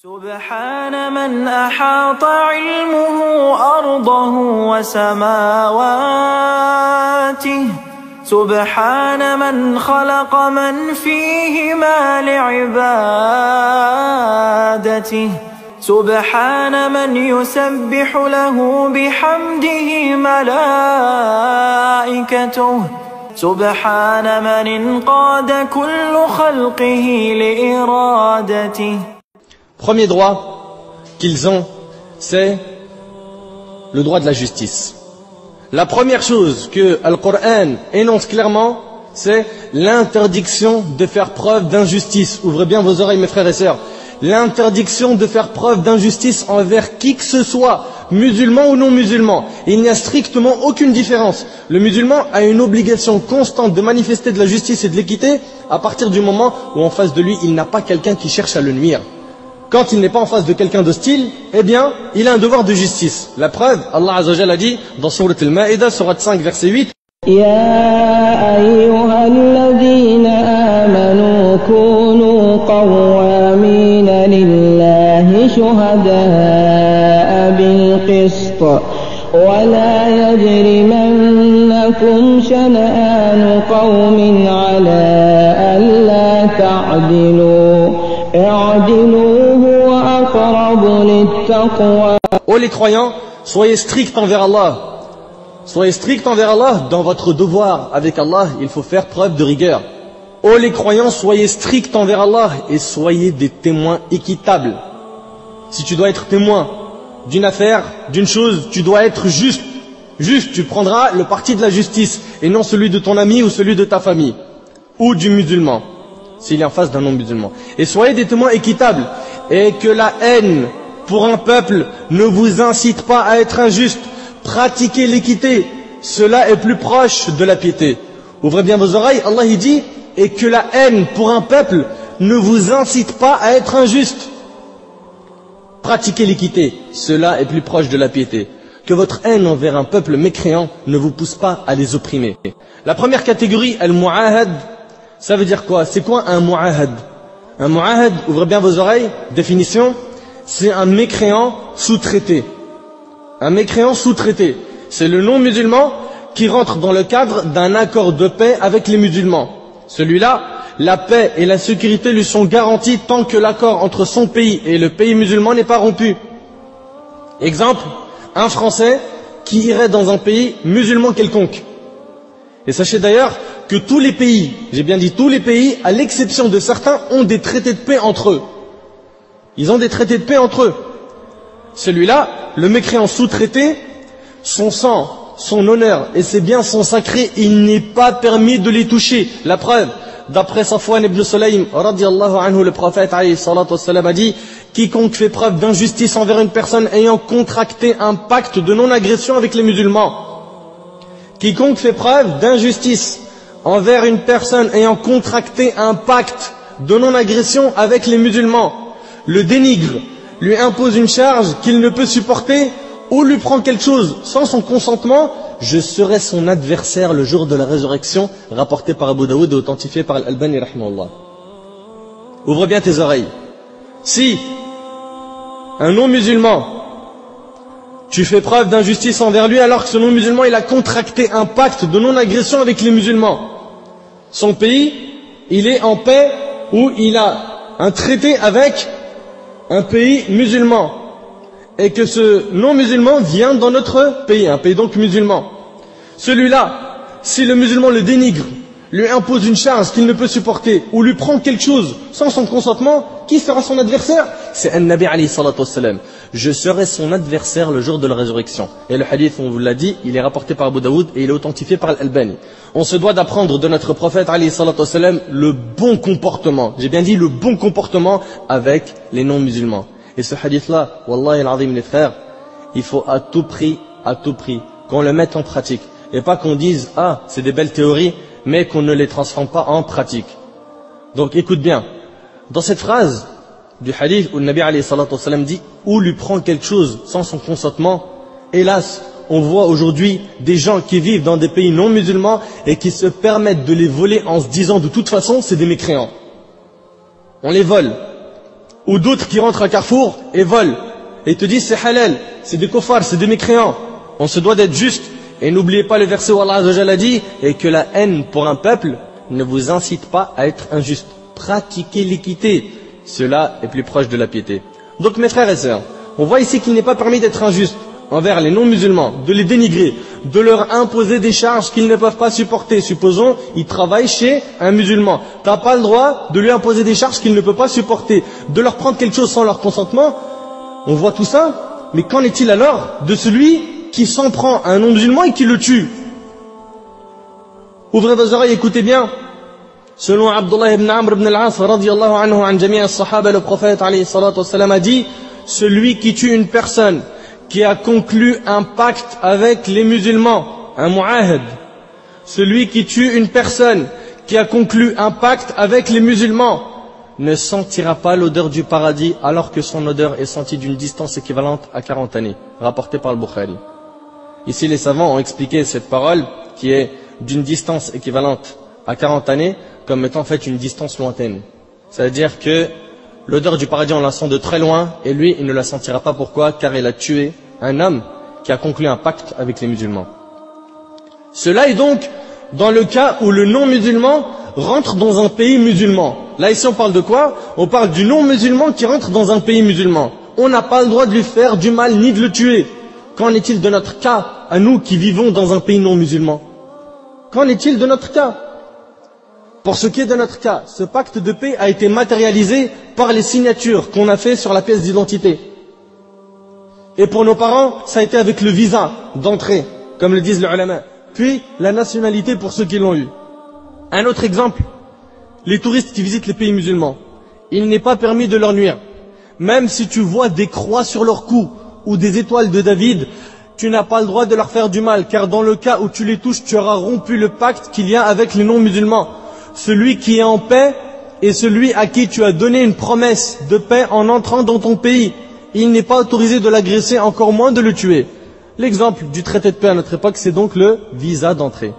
سبحان من أحاط علمه أرضه وسماواته سبحان من خلق من فيهما لعبادته سبحان من يسبح له بحمده ملائكته سبحان من انقاد كل خلقه لإرادته. Premier droit qu'ils ont, c'est le droit de la justice. La première chose que Al-Qur'an énonce clairement, c'est l'interdiction de faire preuve d'injustice. Ouvrez bien vos oreilles mes frères et sœurs. L'interdiction de faire preuve d'injustice envers qui que ce soit, musulman ou non musulman. Il n'y a strictement aucune différence. Le musulman a une obligation constante de manifester de la justice et de l'équité à partir du moment où en face de lui, il n'a pas quelqu'un qui cherche à le nuire. Quand il n'est pas en face de quelqu'un d'hostile, eh bien, il a un devoir de justice. La preuve, Allah Azza wa Jalla a dit dans Sourate Al-Ma'idah, Sourate 5, verset 8, يا أيها الذين آمنوا كونوا قوامين لله شهداء بالقسط ولا يجرمنكم شنآن قوم على ألا تعدلوا اعدلوا هو أقرب للتقوى. Ô les croyants, soyez stricts envers Allah. Soyez stricts envers Allah. Dans votre devoir avec Allah, il faut faire preuve de rigueur. Ô les croyants, soyez stricts envers Allah et soyez des témoins équitables. Si tu dois être témoin d'une affaire, d'une chose, tu dois être juste. Juste, tu prendras le parti de la justice et non celui de ton ami ou celui de ta famille ou du musulman, s'il est en face d'un non-musulman. Et soyez des témoins équitables et que la haine pour un peuple ne vous incite pas à être injuste. Pratiquez l'équité, cela est plus proche de la piété. Ouvrez bien vos oreilles, Allah il dit, et que la haine pour un peuple ne vous incite pas à être injuste. Pratiquez l'équité, cela est plus proche de la piété. Que votre haine envers un peuple mécréant ne vous pousse pas à les opprimer. La première catégorie, al-mu'ahad, ça veut dire quoi? C'est quoi un mu'ahad? Un mu'ahad, ouvrez bien vos oreilles, définition, c'est un mécréant sous-traité. Un mécréant sous-traité, c'est le non-musulman qui rentre dans le cadre d'un accord de paix avec les musulmans. Celui-là, la paix et la sécurité lui sont garanties tant que l'accord entre son pays et le pays musulman n'est pas rompu. Exemple, un Français qui irait dans un pays musulman quelconque. Et sachez d'ailleurs que tous les pays, j'ai bien dit tous les pays, à l'exception de certains, ont des traités de paix entre eux. Ils ont des traités de paix entre eux. Celui-là, le mécréant sous-traité, son sang, son honneur et ses biens sont sacrés, il n'est pas permis de les toucher. La preuve, d'après Safwan ibn Sulaym, radiyallahu anhu, le prophète alayhi salatu wassalam a dit, quiconque fait preuve d'injustice envers une personne ayant contracté un pacte de non-agression avec les musulmans. Quiconque fait preuve d'injustice envers une personne ayant contracté un pacte de non-agression avec les musulmans, le dénigre, lui impose une charge qu'il ne peut supporter ou lui prend quelque chose sans son consentement, je serai son adversaire le jour de la résurrection, rapporté par Abu Daoud et authentifié par Al-Albani rahimahullah. Ouvre bien tes oreilles. Si un non-musulman, tu fais preuve d'injustice envers lui alors que ce non-musulman il a contracté un pacte de non-agression avec les musulmans, son pays, il est en paix ou il a un traité avec un pays musulman et que ce non-musulman vient dans notre pays, un pays donc musulman. Celui-là, si le musulman le dénigre, lui impose une charge qu'il ne peut supporter ou lui prend quelque chose sans son consentement, qui sera son adversaire? C'est An-Nabi alayhi salatu wassalam. Je serai son adversaire le jour de la résurrection. Et le hadith, on vous l'a dit, il est rapporté par Abu Daoud et il est authentifié par Al-Albani. On se doit d'apprendre de notre prophète alayhi salatu wassalam le bon comportement. J'ai bien dit le bon comportement avec les non-musulmans. Et ce hadith-là, wallahi al-azim les frères, il faut à tout prix, qu'on le mette en pratique. Et pas qu'on dise, ah, c'est des belles théories, mais qu'on ne les transforme pas en pratique. Donc écoute bien, dans cette phrase du hadith où le Nabi alayhi salatu wassalam dit, ou lui prend quelque chose sans son consentement, hélas, on voit aujourd'hui des gens qui vivent dans des pays non musulmans et qui se permettent de les voler en se disant de toute façon c'est des mécréants. On les vole. ou d'autres qui rentrent à Carrefour et volent, et te disent c'est halal, c'est des kofars, c'est des mécréants. On se doit d'être juste. Et n'oubliez pas le verset où Allah Azza wa Jalla a dit, et que la haine pour un peuple ne vous incite pas à être injuste. Pratiquez l'équité. Cela est plus proche de la piété. Donc mes frères et sœurs, on voit ici qu'il n'est pas permis d'être injuste envers les non-musulmans, de les dénigrer, de leur imposer des charges qu'ils ne peuvent pas supporter. Supposons, ils travaillent chez un musulman. Tu n'as pas le droit de lui imposer des charges qu'il ne peut pas supporter, de leur prendre quelque chose sans leur consentement. On voit tout ça, mais qu'en est-il alors de celui qui s'en prend à un non-musulman et qui le tue? Ouvrez vos oreilles, écoutez bien. Selon Abdullah ibn Amr ibn al-As, radiyallahu anhu, an jami' as-sahaba, le prophète, alayhi salatu wassalam, a dit, celui qui tue une personne qui a conclu un pacte avec les musulmans, un mu'ahid, celui qui tue une personne qui a conclu un pacte avec les musulmans, ne sentira pas l'odeur du paradis alors que son odeur est sentie d'une distance équivalente à 40 années, rapporté par le Bukhari. Ici, les savants ont expliqué cette parole qui est d'une distance équivalente à 40 années comme étant en fait une distance lointaine. C'est-à-dire que l'odeur du paradis, on la sent de très loin, et lui, il ne la sentira pas. Pourquoi? Car il a tué un homme qui a conclu un pacte avec les musulmans. Cela est donc dans le cas où le non-musulman rentre dans un pays musulman. Là, ici, on parle de quoi? On parle du non-musulman qui rentre dans un pays musulman. On n'a pas le droit de lui faire du mal ni de le tuer. Qu'en est-il de notre cas, à nous qui vivons dans un pays non-musulman? Qu'en est-il de notre cas? Pour ce qui est de notre cas, ce pacte de paix a été matérialisé par les signatures qu'on a fait sur la pièce d'identité. Et pour nos parents, ça a été avec le visa d'entrée, comme le disent les ulama. Puis la nationalité pour ceux qui l'ont eu. Un autre exemple, les touristes qui visitent les pays musulmans. Il n'est pas permis de leur nuire. Même si tu vois des croix sur leur cou ou des étoiles de David, tu n'as pas le droit de leur faire du mal, car dans le cas où tu les touches, tu auras rompu le pacte qu'il y a avec les non-musulmans. Celui qui est en paix est celui à qui tu as donné une promesse de paix en entrant dans ton pays. Il n'est pas autorisé de l'agresser, encore moins de le tuer. L'exemple du traité de paix à notre époque, c'est donc le visa d'entrée.